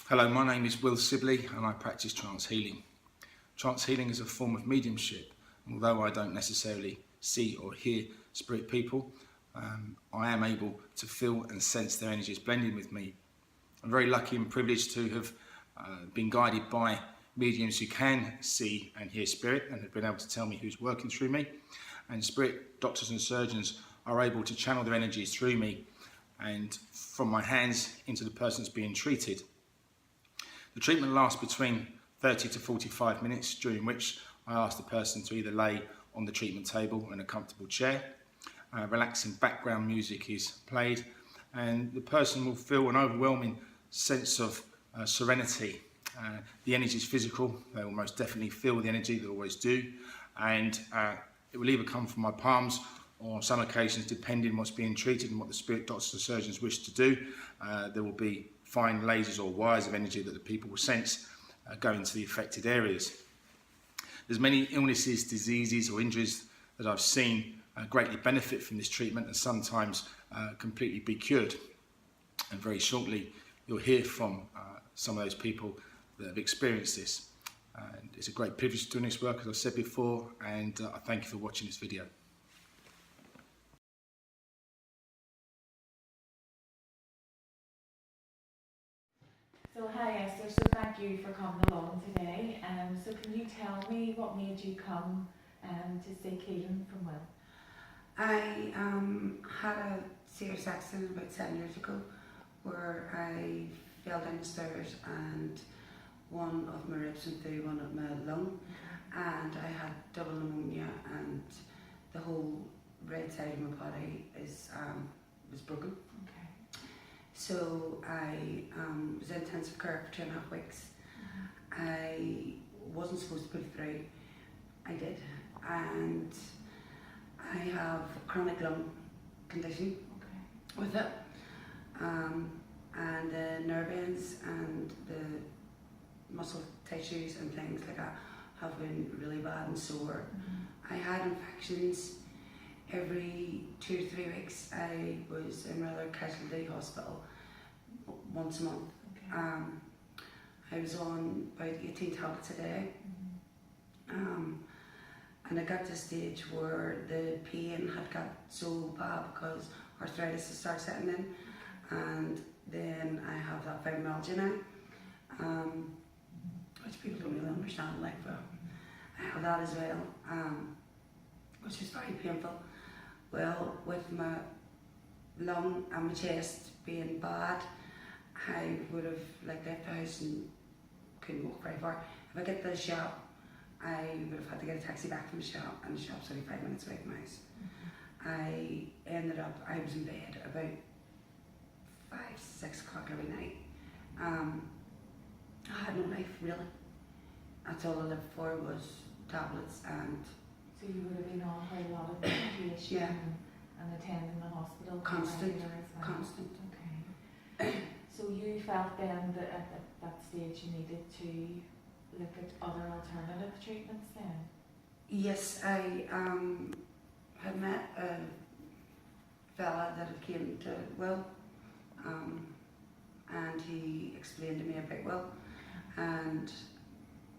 Hello, my name is Sibley and I practice trance healing. Trance healing is a form of mediumship, and although I don't necessarily see or hear spirit people, I am able to feel and sense their energies blending with me. I'm very lucky and privileged to have been guided by mediums who can see and hear spirit and have been able to tell me who's working through me. And spirit doctors and surgeons are able to channel their energies through me and from my hands into the person that's being treated. The treatment lasts between 30 to 45 minutes, during which I ask the person to either lay on the treatment table in a comfortable chair. Relaxing background music is played, and the person will feel an overwhelming sense of serenity. The energy is physical. They will most definitely feel the energy, they always do, and it will either come from my palms or on some occasions, depending on what's being treated and what the spirit doctors and surgeons wish to do, there will be fine lasers or wires of energy that the people will sense going to the affected areas. There's many illnesses, diseases or injuries that I've seen greatly benefit from this treatment and sometimes completely be cured. And very shortly you'll hear from some of those people that have experienced this. And it's a great privilege doing this work, as I said before, and I thank you for watching this video. So hi Esther, so thank you for coming along today. So can you tell me what made you come to seek healing from Will? I had a serious accident about 7 years ago where I fell down the stairs and one of my ribs went through one of my lung, and I had double pneumonia and the whole right side of my body was broken. Okay. So I was in intensive care for 2.5 weeks. I wasn't supposed to put it through. I did, and I have a chronic lung condition with it, and the nerve ends and the muscle tissues and things like that have been really bad and sore. I had infections. Every 2 to 3 weeks I was in rather casualty hospital once a month. I was on about 18 tablets a day, and I got to a stage where the pain had got so bad because arthritis had started setting in, and then I have that fibromyalgia now, which people don't really understand, like, but I have that as well, which is very painful. Well, with my lung and my chest being bad, I would have left the house and couldn't walk very far. If I get to the shop, I would have had to get a taxi back from the shop, and the shop's only 5 minutes away from my house. I was in bed about 5, 6 o'clock every night. I had no life really. That's all I lived for was tablets. And so you would have been on quite a lot of medication, yeah, and attending the hospital constant. Okay. So you felt then that at that stage you needed to look at other alternative treatments then? Yes, I had met a fella that had came to Will, and he explained to me about Will, and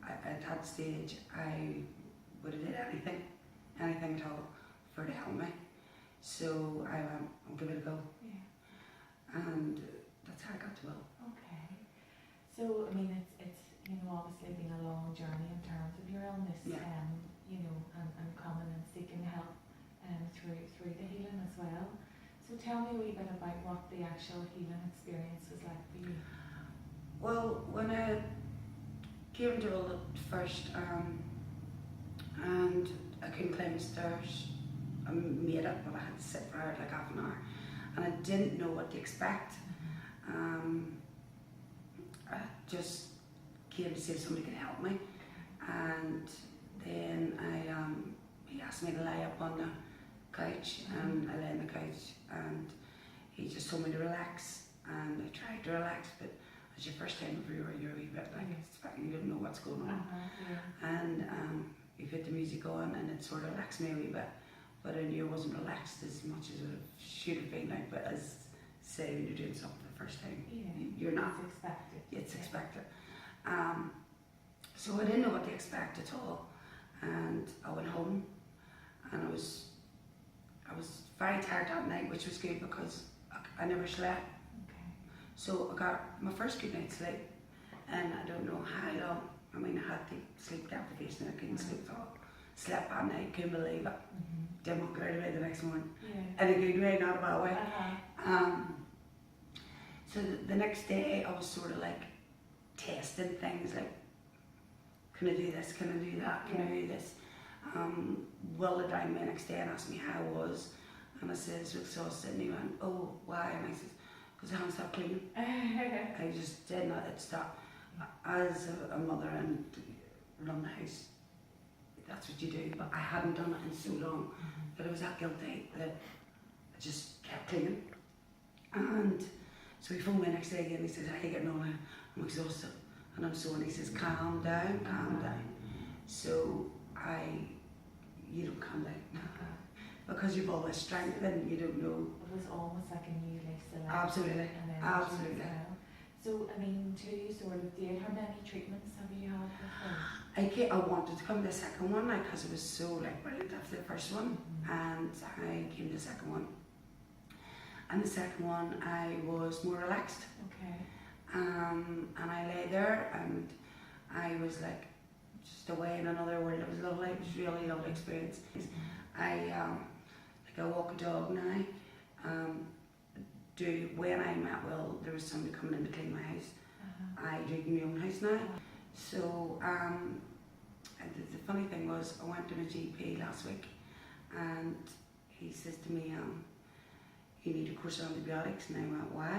at that stage I would have did anything at all for to help me. So I went, I'll give it a go. Yeah. And that's how I got to Will. Okay. So I mean it's obviously been a long journey in terms of your illness, Yeah. And coming and seeking help through the healing as well. So tell me a wee bit about what the actual healing experience was like for you. Well, when I came to Will at first, and I couldn't climb the stairs, I made it, but I had to sit for like half an hour, and I didn't know what to expect. I just came to see if somebody could help me, and then he asked me to lie up on the couch, and I lay on the couch, and he just told me to relax, and I tried to relax, but it's your first time over, you're a wee bit like, you don't know what's going on. And he put the music on, and it sort of relaxed me a wee bit, but I knew I wasn't relaxed as much as it should have been, like, but as say when you're doing something the first time. Yeah. You're not. It's expected. It's expected. So I didn't know what to expect at all, and I went home, and I was very tired that night, which was good because I never slept. Okay. So I got my first good night's sleep, and I don't know how long. I mean, I had the sleep deprivation, I couldn't sleep at all. Slept that night, couldn't believe it. Didn't want to get out of bed the next morning. Yeah. In a good way, not a bad way. Uh-huh. So the next day I was sort of like testing things like, can I do this, can I do that, can I do this? Will had rang me the next day and asked me how I was, and I says, exhausted, and he went, oh, why? And I says, because I haven't stopped cleaning. I just did not stop. As a mother and run the house, that's what you do, but I hadn't done it in so long that I was that guilty that I just kept cleaning. And so he phoned me the next day again, he says, how are you getting on? I'm exhausted and I'm sore, and he says, calm down, calm down. So you don't calm down. Because you've always strength and you don't know. It was almost like a new lease of life. Absolutely, And then absolutely. So, I mean, to sort of date, how many treatments have you had before? I wanted to come to the second one because it was so like brilliant after the first one, and I came to the second one. And the second one I was more relaxed. Okay. And I lay there and I was like just away in another world. It was lovely. It was really lovely experience. I walk a dog now. When I'm at Will, there was somebody coming in to clean my house. I do my own house now. So the funny thing was, I went to my GP last week, and he says to me, you need a course of antibiotics, and I went, why?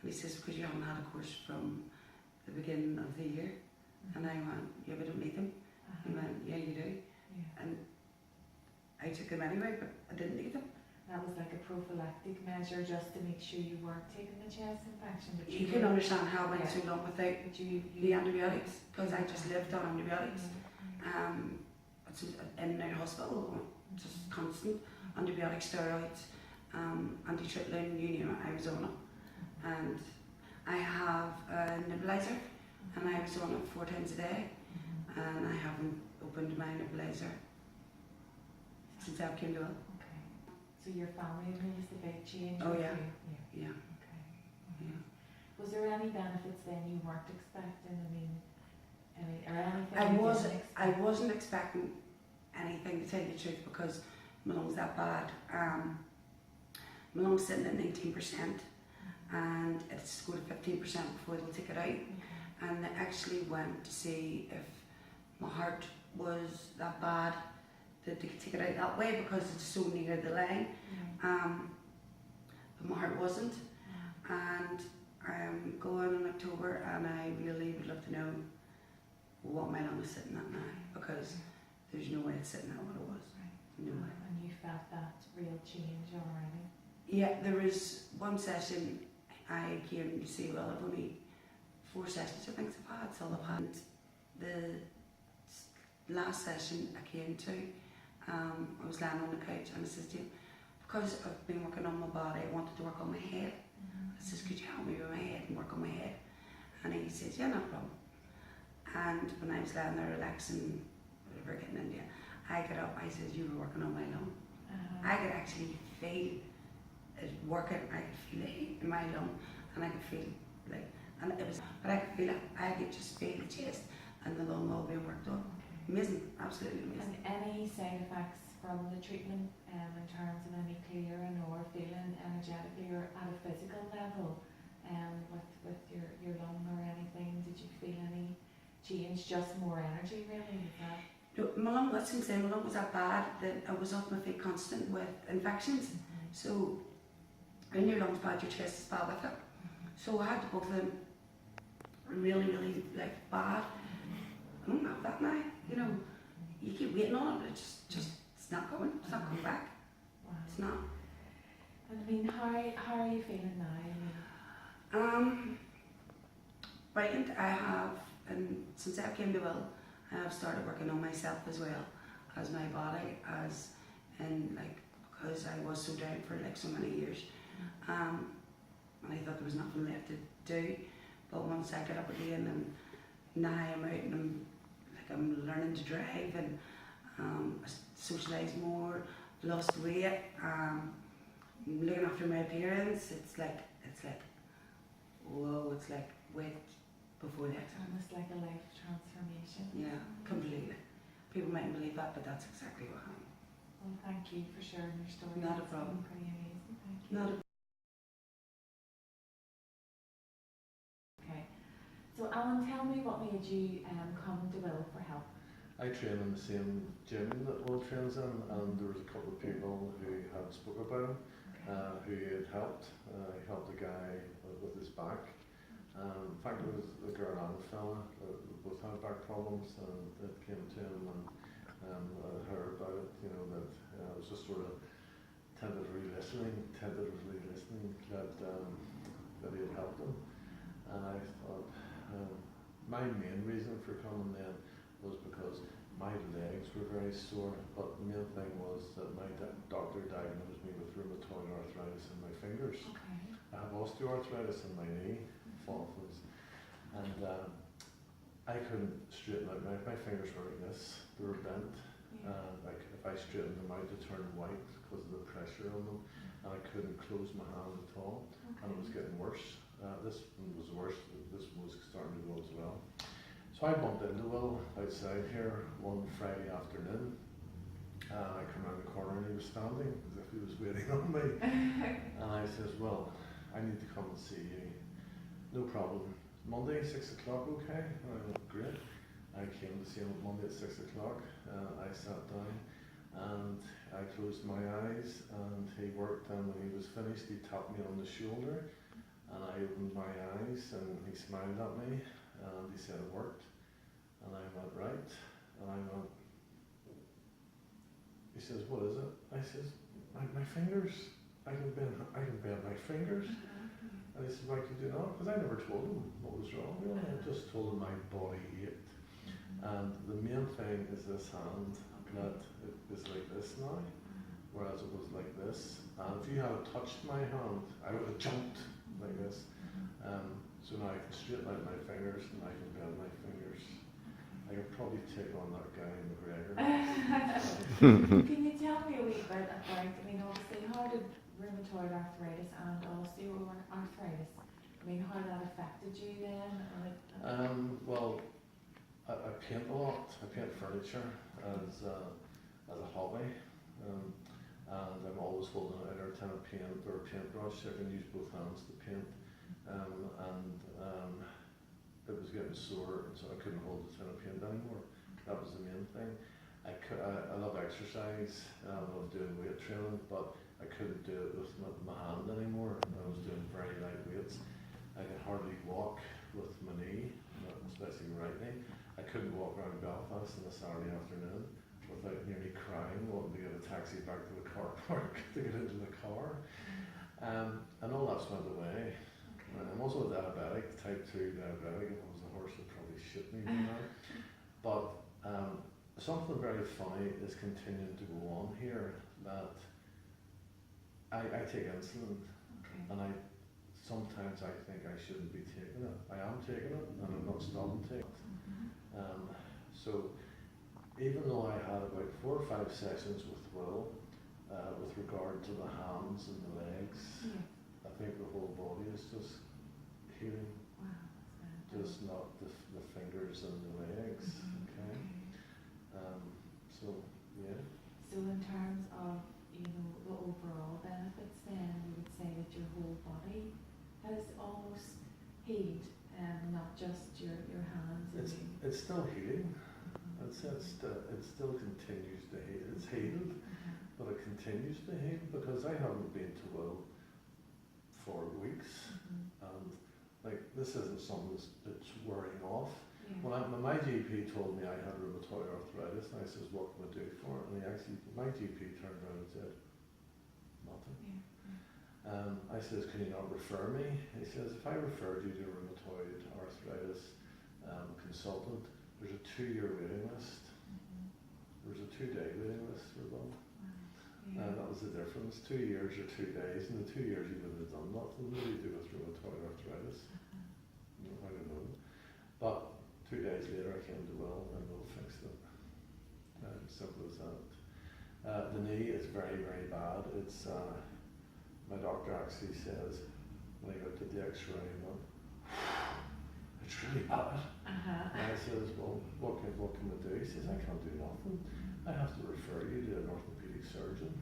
And he says, because you haven't had a course from the beginning of the year. And I went, yeah, but I don't need them. He went, yeah, you do. Yeah. And I took them anyway, but I didn't need them. That was like a prophylactic measure just to make sure you weren't taking the chest infection. But You can understand how I went so long without But the antibiotics, because I just lived on antibiotics. It's in and out of hospital, just constant antibiotics, steroids, anti-tryptophan, you name it, I was on it. And I have a nebulizer, and I was on it 4 times a day, and I haven't opened my nebulizer since I came to it. Okay. So your family noticed a big change? Oh, with yeah. you? Yeah. Okay. Yeah. Was there any benefits then you weren't expecting? I mean, or anything? I you wasn't. didn't I expect? wasn't expecting anything, to tell you the truth, because my lungs that bad. My lungs sitting at 19%, and it's go to 15% before they'll take it out. Okay. And they actually went to see if my heart was that bad that they could take it out that way, because it's so near the line. But my heart wasn't. And I'm going in October, and I really would love to know what my lung is sitting at now, because there's no way it's sitting at what it was. No way. And you felt that real change already? Yeah, there was one session I came to see, well, I've only 4 sessions I think I've had, so I've had. The last session I came to, I was lying on the couch, and I said to him, because I've been working on my body, I wanted to work on my head. I says, could you help me with my head and work on my head? And he says, yeah, no problem. And when I was lying there relaxing, whatever, getting into it, I got up, I says, you were working on my lung. I could actually feel it working, I could feel the heat in my lung, and I could feel like, and it was, but I could feel it, I could just feel the chest and the lung all being worked on. Amazing, absolutely amazing. And any side effects from the treatment in terms of any clearing or feeling energetically or at a physical level with your lung or anything? Did you feel any change, just more energy really? Is that? No, my lung, that's insane, my lung was that bad that I was off my feet constant with infections. So when your lungs bad, your chest is bad with it. So I had both of them really, really like bad. I don't have that now, you know. You keep waiting on it, but it's just it's not coming. It's not coming back. Wow. It's not. And I mean, how are you feeling now? Brilliant. I have, and since I came to Will, I have started working on myself as well as my body, as in like, because I was so down for like so many years. and I thought there was nothing left to do. But once I got up again, and now I'm out and I'm learning to drive, and I socialise more, lost weight, looking after my appearance. It's like whoa, it's like weight before that. Almost like a life transformation. Yeah, completely. People mightn't believe that, but that's exactly what happened. Well, thank you for sharing your story. Not a It's problem. been pretty amazing. Thank you. Not a Okay. So Alan, tell me what made you come to Will for help? I train in the same gym that Will trains in, and there was a couple of people who had spoke about him, who had helped. He helped a guy with his back. In fact, it was a girl and a fella that both had back problems, and it came to him, and I heard about it. You know, that it was just sort of tentatively listening that he had helped him. And I thought, my main reason for coming then was because my legs were very sore, but the main thing was that my doctor diagnosed me with rheumatoid arthritis in my fingers. Okay. I have osteoarthritis in my knee, and I couldn't straighten out my fingers were like this, they were bent, Yeah. and if I straightened them out they turned white because of the pressure on them, and I couldn't close my hand at all, and it was getting worse. This one was worse, this one was starting to go as well. So I bumped into Will outside here one Friday afternoon. I come around the corner and he was standing as if he was waiting on me. And I says, well, I need to come and see you. No problem. Monday, 6 o'clock, okay? And I went, great. I came to see him Monday at 6 o'clock. I sat down and I closed my eyes and he worked, and when he was finished he tapped me on the shoulder and I opened my eyes and he smiled at me and he said it worked. And I went, right. And I went, he says, what is it? I says, my fingers. I can bend my fingers. And he said, why could you not? Because I never told him what was wrong. I just told him my body ached. And the main thing is this hand, that it is like this now, whereas it was like this. And if you had touched my hand, I would have jumped like this. So now I can straighten out my fingers and I can bend my fingers. I could probably take on that guy in McGregor. Can you tell me a wee bit about, I mean, obviously, how did rheumatoid arthritis and osteoarthritis, I mean, how that affected you then? Well, I paint a lot. I paint furniture as a hobby, and I'm always holding out a tin of paint or a paintbrush. I can use both hands to paint, and it was getting sore, so I couldn't hold the tin of paint anymore. That was the main thing. I love exercise. I love doing weight training, but I couldn't do it with my hand anymore. I was doing very light weights. I could hardly walk with my knee, especially my right knee. I couldn't walk around Belfast on a Saturday afternoon without nearly crying, wanting to get a taxi back to the car park to get into the car. And all that's went away. I'm also a diabetic, type 2 diabetic. If I was a horse, I'd probably shit me by now. But something very funny is continuing to go on here, that I take insulin, and sometimes I think I shouldn't be taking it. I am taking it, and I'm not stopping taking it. So even though I had about 4 or 5 sessions with Will, with regard to the hands and the legs, I think the whole body is just healing, just not the fingers and the legs. Okay. So yeah. So in terms of, you know, the overall benefits, then you would say that your whole body has almost healed, not just your hands. It's still healing. It still continues to heal. It's healed, but it continues to heal, because I haven't been to Will for weeks, and like this isn't something that's wearing off. When my GP told me I had rheumatoid arthritis, and I says, what can I do for it? And my GP turned around and said, nothing. I says, can you not refer me? He says, if I referred you to a rheumatoid arthritis consultant, there's a 2-year waiting list. There's a 2-day waiting list for them. Yeah. And that was the difference. 2 years or 2 days. In the 2 years you wouldn't have done nothing. What do you do with rheumatoid arthritis? I don't know. But 2 days later I came to Will and Will fixed it. Simple as that. The knee is very, very bad. It's my doctor actually says when I got to the X-ray, he went, it's really bad. And I says, well, what can we do? He says, I can't do nothing. I have to refer you to an orthopedic surgeon.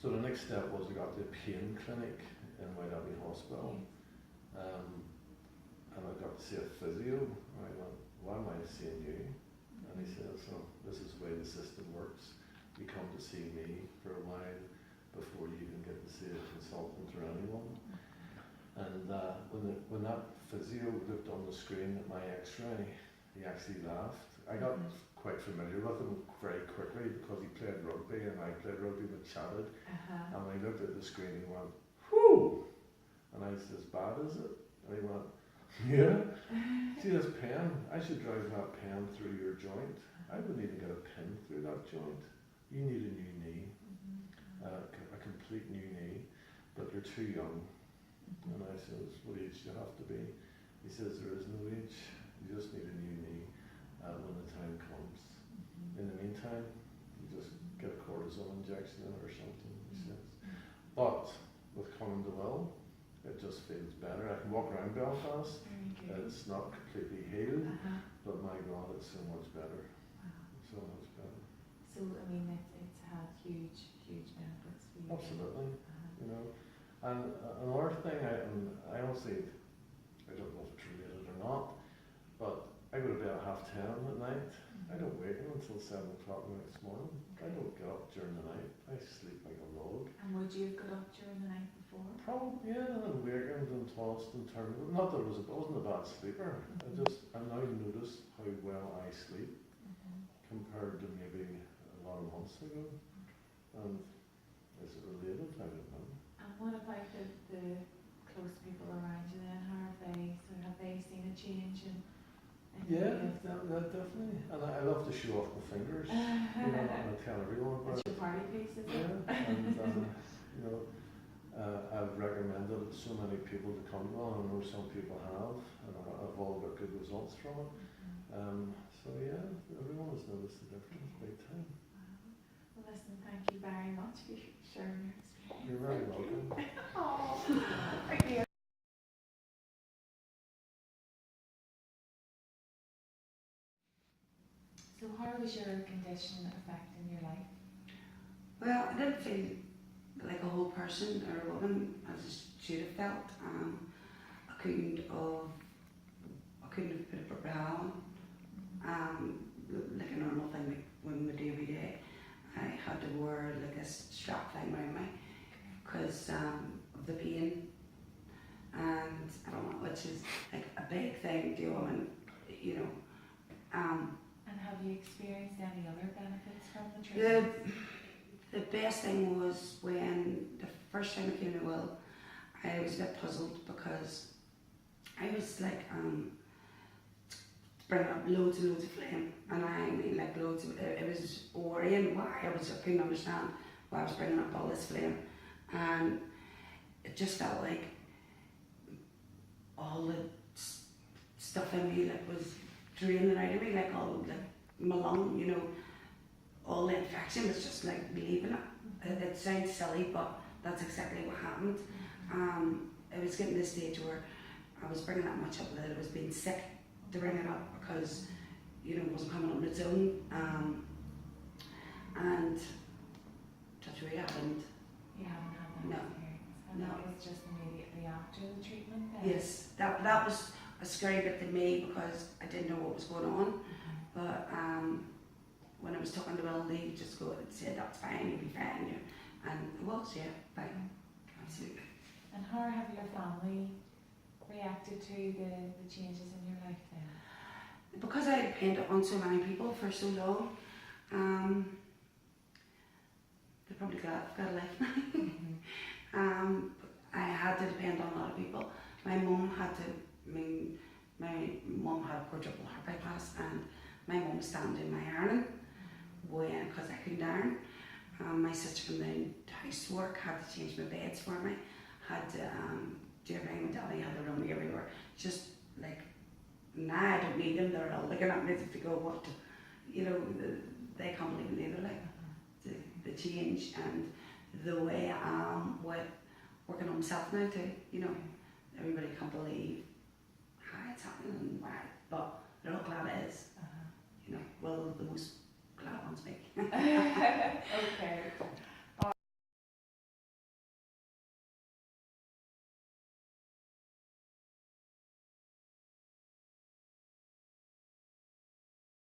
So the next step was I got to a pain clinic in White Abbey Hospital. And I got to see a physio. I went, why am I seeing you? And he says, so this is the way the system works. You come to see me for a while before you even get to see a consultant or anyone. And when that physio looked on the screen at my X-ray, he actually laughed. I got quite familiar with him very quickly because he played rugby and I played rugby with chatted. And when he looked at the screen, he went, whoo! And I said, as bad is it? And he went, yeah. See this pen? I should drive that pen through your joint. I wouldn't even get a pin through that joint. You need a new knee, a complete new knee, but you're too young. And I says, what age do you have to be? He says, there is no age. You just need a new knee when the time comes. In the meantime, you just get a cortisone injection in it or something, he says. But with coming to Will, it just feels better. I can walk around Belfast. It's not completely healed, but my God, it's so much better. So much better. So, I mean, it's had huge benefits for you. Absolutely. You know, and another thing, I honestly, I don't know if it's related or not, but I go to bed at 10:30 at night. I don't wake up until 7 o'clock the next morning. I don't get up during the night. I sleep like a log. And would you have got up during the night before? Probably, yeah, and awakened and tossed and turned. Not that I wasn't a bad sleeper. I now notice how well I sleep compared to maybe a lot of months ago. And is it related? I don't know. And what about the close people around you then? How have they seen a change in Yeah, definitely. And I love to show off my fingers. You know, and I tell everyone about it's your party piece, isn't it? Yeah, and you know, I've recommended so many people to come to it, and I know some people have, and I've all got good results from it. So yeah, everyone has noticed the difference big time. Well, listen, thank you very much for sharing your experience. You're very welcome. Oh, thank you. So how was your condition affecting your life? Well, I didn't feel like a whole person or a woman as I should have felt. I couldn't have put a proper hat on. Like a normal thing like when we do every day. I had to wear like a strap thing around me because of the pain, and I don't know, which is like a big thing to a woman, you know. And have you experienced any other benefits from the treatment? The best thing was when the first time I came to Will, I was a bit puzzled because I was like bringing up loads and loads of flame, and I mean like loads of it was worrying why I couldn't understand why I was bringing up all this flame, and it just felt like all the stuff in me like was draining out of me, like all like my lung, you know, all the infection was just like leaving it. It sounds silly, but that's exactly what happened. It was getting to the stage where I was bringing that much up that it was being sick to bring it up because, you know, it wasn't coming on its own. And touch wood, I haven't. You haven't had that No. experience? And No. that was just immediately after the treatment then? Yes, that was a scary bit to me because I didn't know what was going on. But when I was talking to Will, they just go and said, that's fine, you'll be fine. Yeah. And it was, yeah, fine, absolutely. And how have your family reacted to the changes in your life then? Because I had depended on so many people for so long, they're probably glad I've got a life now. I had to depend on a lot of people. My mum had quadruple heart bypass, and my mum was standing my ironing because I couldn't iron. My sister from the housework had to change my beds for me, had to do everything. My daddy had to run me everywhere. Just like, now I don't need them, they're all looking at me as if to go, what, you know, they can't believe it either, like, the change and the way I am with working on myself now too, you know. Everybody can't believe